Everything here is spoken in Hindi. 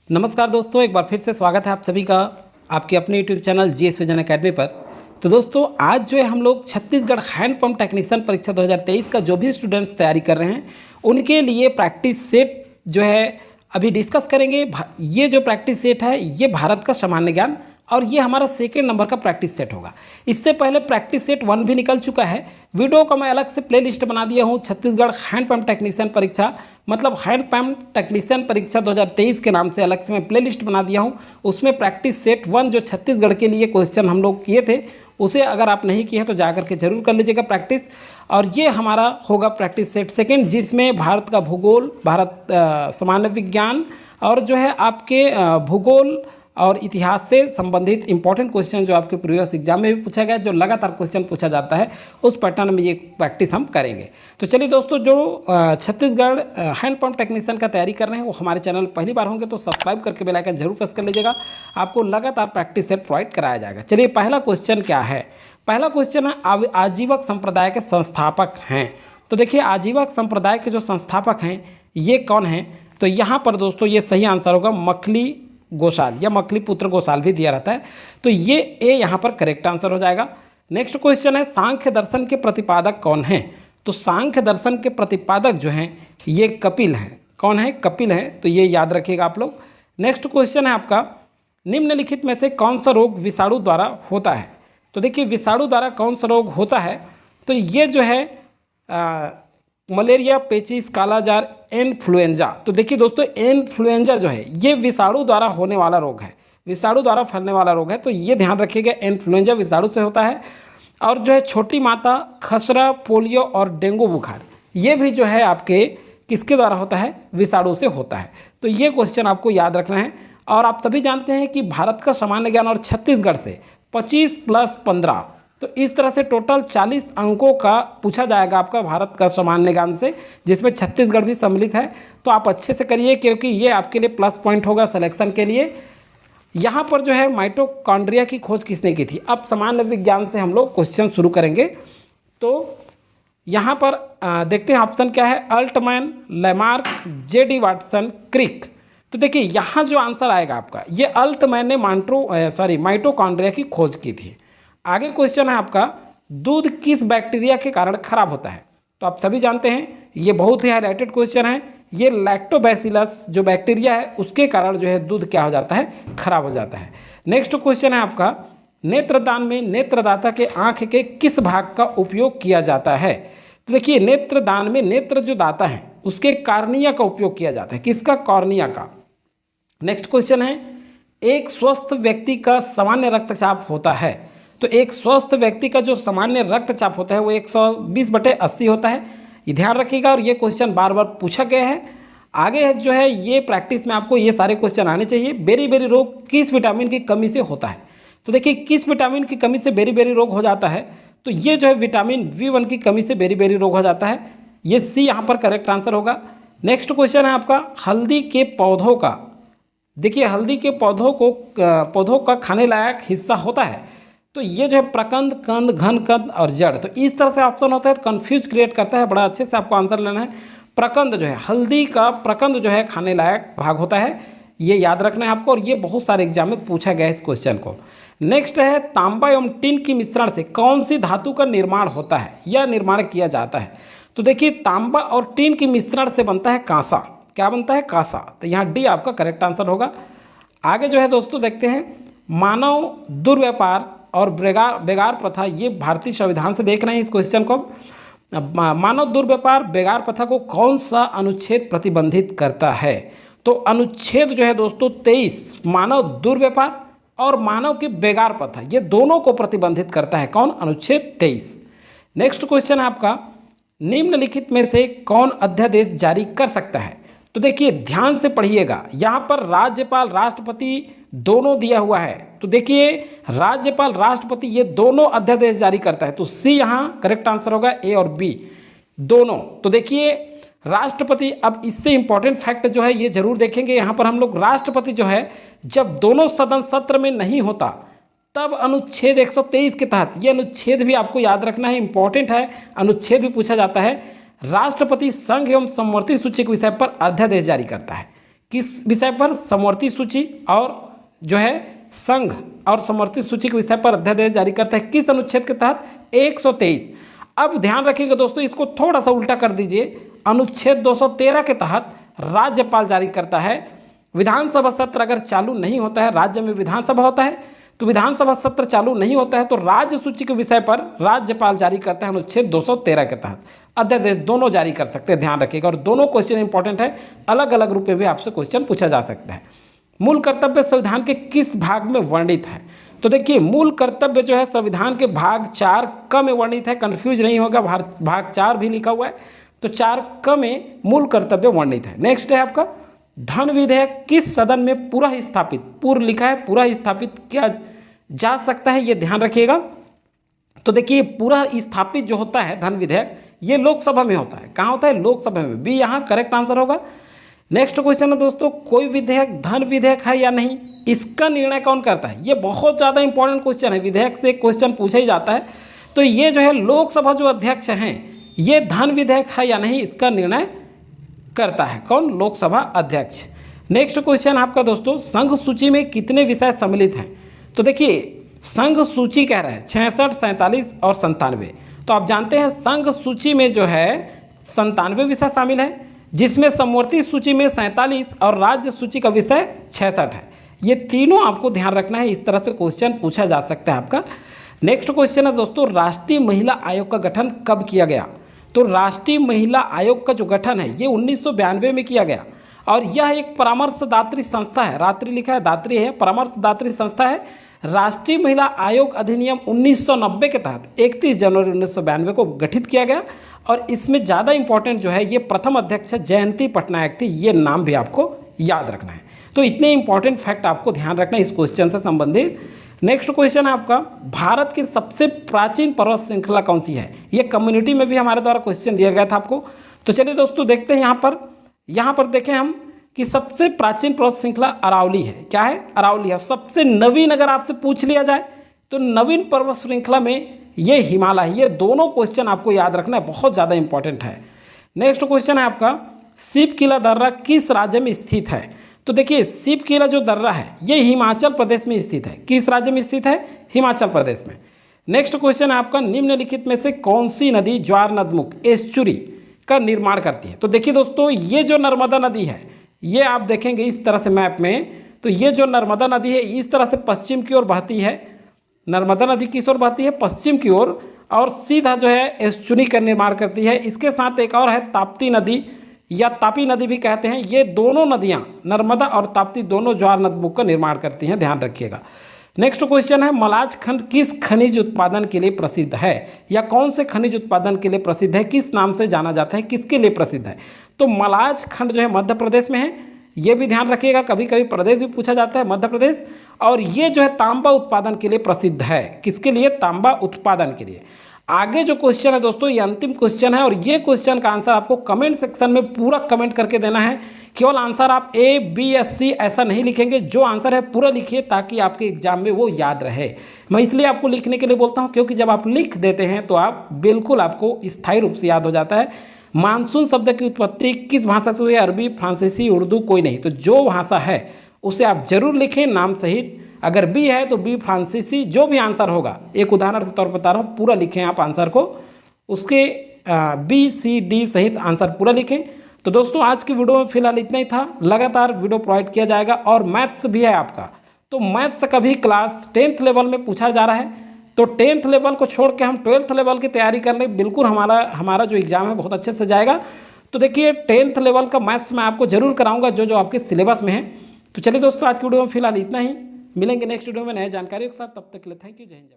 नमस्कार दोस्तों, एक बार फिर से स्वागत है आप सभी का आपके अपने YouTube channel GS vision academy पर। तो दोस्तों आज जो है हम लोग छत्तीसगढ़ हैंड पंप टेक्नीशियन परीक्षा 2023 का जो भी स्टूडेंट्स तैयारी कर रहे हैं उनके लिए प्रैक्टिस सेट जो है अभी डिस्कस करेंगे। ये जो प्रैक्टिस सेट है ये भारत का सामान्य ज्ञान और ये हमारा सेकेंड नंबर का प्रैक्टिस सेट होगा। इससे पहले प्रैक्टिस सेट 1 भी निकल चुका है। वीडियो का मैं अलग से प्लेलिस्ट बना दिया हूँ, छत्तीसगढ़ हैंड पंप टेक्नीशियन परीक्षा मतलब हैंड पंप टेक्नीशियन परीक्षा 2023 के नाम से अलग से मैं प्लेलिस्ट बना दिया हूँ। उसमें प्रैक्टिस सेट 1 जो छत्तीसगढ़ के लिए क्वेश्चन हम लोग किए थे उसे अगर आप नहीं किए हैं तो जा करके जरूर कर लीजिएगा प्रैक्टिस। और ये हमारा होगा प्रैक्टिस सेट सेकेंड, जिसमें भारत का भूगोल, भारत सामान्य विज्ञान और जो है आपके भूगोल और इतिहास से संबंधित इंपॉर्टेंट क्वेश्चन जो आपके प्रीवियस एग्जाम में भी पूछा गया, जो लगातार क्वेश्चन पूछा जाता है उस पैटर्न में ये प्रैक्टिस हम करेंगे। तो चलिए दोस्तों, जो छत्तीसगढ़ हैंड पंप टेक्नीशियन का तैयारी कर रहे हैं वो हमारे चैनल पहली बार होंगे तो सब्सक्राइब करके बेल आइकन जरूर प्रेस कर लीजिएगा, आपको लगातार प्रैक्टिस सेट प्रोवाइड कराया जाएगा। चलिए पहला क्वेश्चन क्या है। पहला क्वेश्चन है आजीवक संप्रदाय के संस्थापक हैं। तो देखिए आजीवक संप्रदाय के जो संस्थापक हैं ये कौन हैं। तो यहाँ पर दोस्तों ये सही आंसर होगा मखली गोसाल या मखली पुत्र गोसाल भी दिया रहता है, तो ये ए यहाँ पर करेक्ट आंसर हो जाएगा। नेक्स्ट क्वेश्चन है सांख्य दर्शन के प्रतिपादक कौन हैं। तो सांख्य दर्शन के प्रतिपादक जो हैं ये कपिल हैं। कौन है? कपिल हैं, तो ये याद रखिएगा आप लोग। नेक्स्ट क्वेश्चन है आपका निम्नलिखित में से कौन सा रोग विषाणु द्वारा होता है। तो देखिए विषाणु द्वारा कौन सा रोग होता है, तो ये जो है मलेरिया, पेचिस, कालाजार, इन्फ्लुएंजा। तो देखिए दोस्तों इन्फ्लुएंजा जो है ये विषाणु द्वारा होने वाला रोग है, विषाणु द्वारा फैलने वाला रोग है, तो ये ध्यान रखिएगा इन्फ्लुएंजा विषाणु से होता है। और जो है छोटी माता, खसरा, पोलियो और डेंगू बुखार ये भी जो है आपके किसके द्वारा होता है? विषाणु से होता है। तो ये क्वेश्चन आपको याद रखना है। और आप सभी जानते हैं कि भारत का सामान्य ज्ञान और छत्तीसगढ़ से 25 + 15, तो इस तरह से टोटल 40 अंकों का पूछा जाएगा आपका भारत का सामान्य ज्ञान से, जिसमें छत्तीसगढ़ भी सम्मिलित है। तो आप अच्छे से करिए क्योंकि ये आपके लिए प्लस पॉइंट होगा सिलेक्शन के लिए। यहाँ पर जो है माइटोकॉन्ड्रिया की खोज किसने की थी। अब सामान्य विज्ञान से हम लोग क्वेश्चन शुरू करेंगे। तो यहाँ पर देखते हैं ऑप्शन क्या है, अल्टमैन, लैमार्क, जेडी वाटसन, क्रिक। तो देखिए यहाँ जो आंसर आएगा आपका ये अल्टमैन ने माइटोकॉन्ड्रिया की खोज की थी। आगे क्वेश्चन है आपका दूध किस बैक्टीरिया के कारण खराब होता है। तो आप सभी जानते हैं ये बहुत ही हाईलाइटेड क्वेश्चन है। ये लैक्टोबैसिलस जो बैक्टीरिया है उसके कारण जो है दूध क्या हो जाता है? खराब हो जाता है। नेक्स्ट क्वेश्चन है आपका नेत्रदान में नेत्रदाता के आंख के किस भाग का उपयोग किया जाता है। तो देखिए नेत्रदान में नेत्र जो दाता है उसके कॉर्निया का उपयोग किया जाता है। किसका? कॉर्निया का। नेक्स्ट क्वेश्चन है एक स्वस्थ व्यक्ति का सामान्य रक्तचाप होता है। तो एक स्वस्थ व्यक्ति का जो सामान्य रक्तचाप होता है वो 120/80 होता है। ये ध्यान रखिएगा और ये क्वेश्चन बार बार पूछा गया है। आगे जो है ये प्रैक्टिस में आपको ये सारे क्वेश्चन आने चाहिए। बेरी रोग किस विटामिन की कमी से होता है। तो देखिए किस विटामिन की कमी से बेरी रोग हो जाता है। तो ये जो है विटामिन B1 की कमी से बेरी रोग हो जाता है। ये सी यहाँ पर करेक्ट आंसर होगा। नेक्स्ट क्वेश्चन है आपका हल्दी के पौधों का, देखिए हल्दी के पौधों का खाने लायक हिस्सा होता है। तो ये जो है प्रकंद, कंद, घन कंद और जड़। तो इस तरह से ऑप्शन होता है तो कंफ्यूज क्रिएट करता है, बड़ा अच्छे से आपको आंसर लेना है। प्रकंद जो है हल्दी का प्रकंद जो है खाने लायक भाग होता है, ये याद रखना है आपको और ये बहुत सारे एग्जाम में पूछा गया है इस क्वेश्चन को। नेक्स्ट है तांबा एवं टिन की मिश्रण से कौन सी धातु का निर्माण होता है या निर्माण किया जाता है। तो देखिए तांबा और टिन की मिश्रण से बनता है कांसा। क्या बनता है? कांसा। तो यहाँ डी आपका करेक्ट आंसर होगा। आगे जो है दोस्तों देखते हैं मानव दुर्व्यापार और बेगार प्रथा, ये भारतीय संविधान से देख रहे हैं इस क्वेश्चन को। मानव दुर्व्यापार बेगार प्रथा को कौन सा अनुच्छेद प्रतिबंधित करता है। तो अनुच्छेद जो है दोस्तों 23 मानव दुर्व्यापार और मानव की बेगार प्रथा ये दोनों को प्रतिबंधित करता है। कौन? अनुच्छेद 23। नेक्स्ट क्वेश्चन है आपका निम्नलिखित में से कौन अध्यादेश जारी कर सकता है। तो देखिए ध्यान से पढ़िएगा, यहाँ पर राज्यपाल राष्ट्रपति दोनों दिया हुआ है। तो देखिए राज्यपाल राष्ट्रपति ये दोनों अध्यादेश जारी करता है, तो सी यहाँ करेक्ट आंसर होगा, ए और बी दोनों। तो देखिए राष्ट्रपति, अब इससे इंपॉर्टेंट फैक्ट जो है ये जरूर देखेंगे यहाँ पर हम लोग, राष्ट्रपति जो है जब दोनों सदन सत्र में नहीं होता तब अनुच्छेद 123 के तहत, ये अनुच्छेद भी आपको याद रखना है, इंपॉर्टेंट है, अनुच्छेद भी पूछा जाता है। राष्ट्रपति संघ एवं समवर्ती सूची के विषय पर अध्यादेश जारी करता है। किस विषय पर? समवर्ती सूची और जो है संघ और समवर्ती सूची के विषय पर अध्यादेश जारी करता है। किस अनुच्छेद के तहत? 123। अब ध्यान रखिएगा दोस्तों, इसको थोड़ा सा उल्टा कर दीजिए। अनुच्छेद 213 के तहत राज्यपाल जारी करता है। विधानसभा सत्र अगर चालू नहीं होता है, राज्य में विधानसभा होता है तो विधानसभा सत्र चालू नहीं होता है तो राज्य सूची के विषय पर राज्यपाल जारी करता है अनुच्छेद 213 के तहत। अध्यादेश दोनों जारी कर सकते हैं, ध्यान रखिएगा। और दोनों क्वेश्चन इंपॉर्टेंट है, अलग अलग रूप में भी आपसे क्वेश्चन पूछा जा सकता है। मूल कर्तव्य संविधान के किस भाग में वर्णित है? तो देखिए, मूल कर्तव्य जो है संविधान के भाग 4 क में वर्णित है। कन्फ्यूज नहीं होगा, भाग 4 भी लिखा हुआ है, तो 4 क में मूल कर्तव्य वर्णित है। नेक्स्ट है आपका, धन विधेयक किस सदन में पुनः स्थापित, पूर्व लिखा है, पुनः स्थापित किया जा सकता है, ये ध्यान रखिएगा। तो देखिए, पुनः स्थापित जो होता है धन विधेयक, ये लोकसभा में होता है। कहाँ होता है? लोकसभा में। बी यहाँ करेक्ट आंसर होगा। नेक्स्ट क्वेश्चन है दोस्तों, कोई विधेयक धन विधेयक है या नहीं, इसका निर्णय कौन करता है? ये बहुत ज़्यादा इंपॉर्टेंट क्वेश्चन है, विधेयक से क्वेश्चन पूछा ही जाता है। तो ये जो है लोकसभा जो अध्यक्ष हैं, ये धन विधेयक है या नहीं, इसका निर्णय करता है कौन? लोकसभा अध्यक्ष। नेक्स्ट क्वेश्चन आपका दोस्तों, संघ सूची में कितने विषय सम्मिलित हैं? तो देखिए, संघ सूची कह रहे हैं 66, 47 और 97। तो आप जानते हैं संघ सूची में जो है 97 विषय शामिल है, जिसमें समवर्ती सूची में 47 और राज्य सूची का विषय 66 है। ये तीनों आपको ध्यान रखना है, इस तरह से क्वेश्चन पूछा जा सकता है आपका। नेक्स्ट क्वेश्चन है दोस्तों, राष्ट्रीय महिला आयोग का गठन कब किया गया? तो राष्ट्रीय महिला आयोग का जो गठन है ये 1992 में किया गया और यह एक परामर्शदात्री संस्था है। रात्रि लिखा है, दात्री है, परामर्शदात्री संस्था है। राष्ट्रीय महिला आयोग अधिनियम 1990 के तहत 31 जनवरी 1992 को गठित किया गया और इसमें ज़्यादा इंपॉर्टेंट जो है ये प्रथम अध्यक्ष जयंती पटनायक थी, ये नाम भी आपको याद रखना है। तो इतने इंपॉर्टेंट फैक्ट आपको ध्यान रखना है इस क्वेश्चन से संबंधित। नेक्स्ट क्वेश्चन है आपका, भारत की सबसे प्राचीन पर्वत श्रृंखला कौन सी है? ये कम्युनिटी में भी हमारे द्वारा क्वेश्चन दिया गया था आपको। तो चलिए दोस्तों देखते हैं यहाँ पर देखें हम कि सबसे प्राचीन पर्वत श्रृंखला अरावली है। क्या है? अरावली है। सबसे नवीन अगर आपसे पूछ लिया जाए तो नवीन पर्वत श्रृंखला में ये हिमालय है। ये दोनों क्वेश्चन आपको याद रखना है, बहुत ज़्यादा इंपॉर्टेंट है। नेक्स्ट क्वेश्चन है आपका, शिव किला दर्रा किस राज्य में स्थित है? तो देखिए, शिव किला जो दर्रा है ये हिमाचल प्रदेश में स्थित है। किस राज्य में स्थित है? हिमाचल प्रदेश में। नेक्स्ट क्वेश्चन है आपका, निम्नलिखित में से कौन सी नदी ज्वार नदमुख एस्चुरी का निर्माण करती है? तो देखिए दोस्तों, ये जो नर्मदा नदी है, ये आप देखेंगे इस तरह से मैप में, तो ये जो नर्मदा नदी है इस तरह से पश्चिम की ओर बहती है। नर्मदा नदी किस ओर बहती है? पश्चिम की ओर, और सीधा जो है एस्चुरी का निर्माण करती है। इसके साथ एक और है ताप्ती नदी या तापी नदी भी कहते हैं। ये दोनों नदियाँ, नर्मदा और ताप्ती, दोनों ज्वार नदमुख का निर्माण करती हैं, ध्यान रखिएगा। नेक्स्ट क्वेश्चन है, मलाज खंड किस खनिज उत्पादन के लिए प्रसिद्ध है, या कौन से खनिज उत्पादन के लिए प्रसिद्ध है, किस नाम से जाना जाता है, किसके लिए प्रसिद्ध है? तो मलाज खंड जो है मध्य प्रदेश में है, ये भी ध्यान रखिएगा, कभी कभी प्रदेश भी पूछा जाता है, मध्य प्रदेश। और ये जो है तांबा उत्पादन के लिए प्रसिद्ध है। किसके लिए? तांबा उत्पादन के लिए। आगे जो क्वेश्चन है दोस्तों, ये अंतिम क्वेश्चन है और ये क्वेश्चन का आंसर आपको कमेंट सेक्शन में पूरा कमेंट करके देना है। केवल आंसर आप A, B या C ऐसा नहीं लिखेंगे, जो आंसर है पूरा लिखिए ताकि आपके एग्जाम में वो याद रहे। मैं इसलिए आपको लिखने के लिए बोलता हूँ क्योंकि जब आप लिख देते हैं तो आप बिल्कुल आपको स्थायी रूप से याद हो जाता है। मानसून शब्द की उत्पत्ति किस भाषा से हुई? अरबी, फ्रांसीसी, उर्दू, कोई नहीं। तो जो भाषा है उसे आप जरूर लिखें नाम सहित। अगर बी है तो बी, फ्रांसीसी, जो भी आंसर होगा, एक उदाहरण के तौर पर बता रहा हूँ, पूरा लिखें आप आंसर को, उसके बी, सी, डी सहित आंसर पूरा लिखें। तो दोस्तों आज की वीडियो में फिलहाल इतना ही था। लगातार वीडियो प्रोवाइड किया जाएगा और मैथ्स भी है आपका, तो मैथ्स का भी क्लास 10th लेवल में पूछा जा रहा है। तो 10th लेवल को छोड़ के हम 12th लेवल की तैयारी करने, बिल्कुल हमारा जो एग्ज़ाम है बहुत अच्छे से जाएगा। तो देखिए 10th लेवल का मैथ्स मैं आपको जरूर कराऊंगा जो आपके सिलेबस में है। तो चलिए दोस्तों आज की वीडियो में फिलहाल इतना ही, मिलेंगे नेक्स्ट वीडियो में नए जानकारी के साथ। तब तक के लिए थैंक यू, जय हिंद।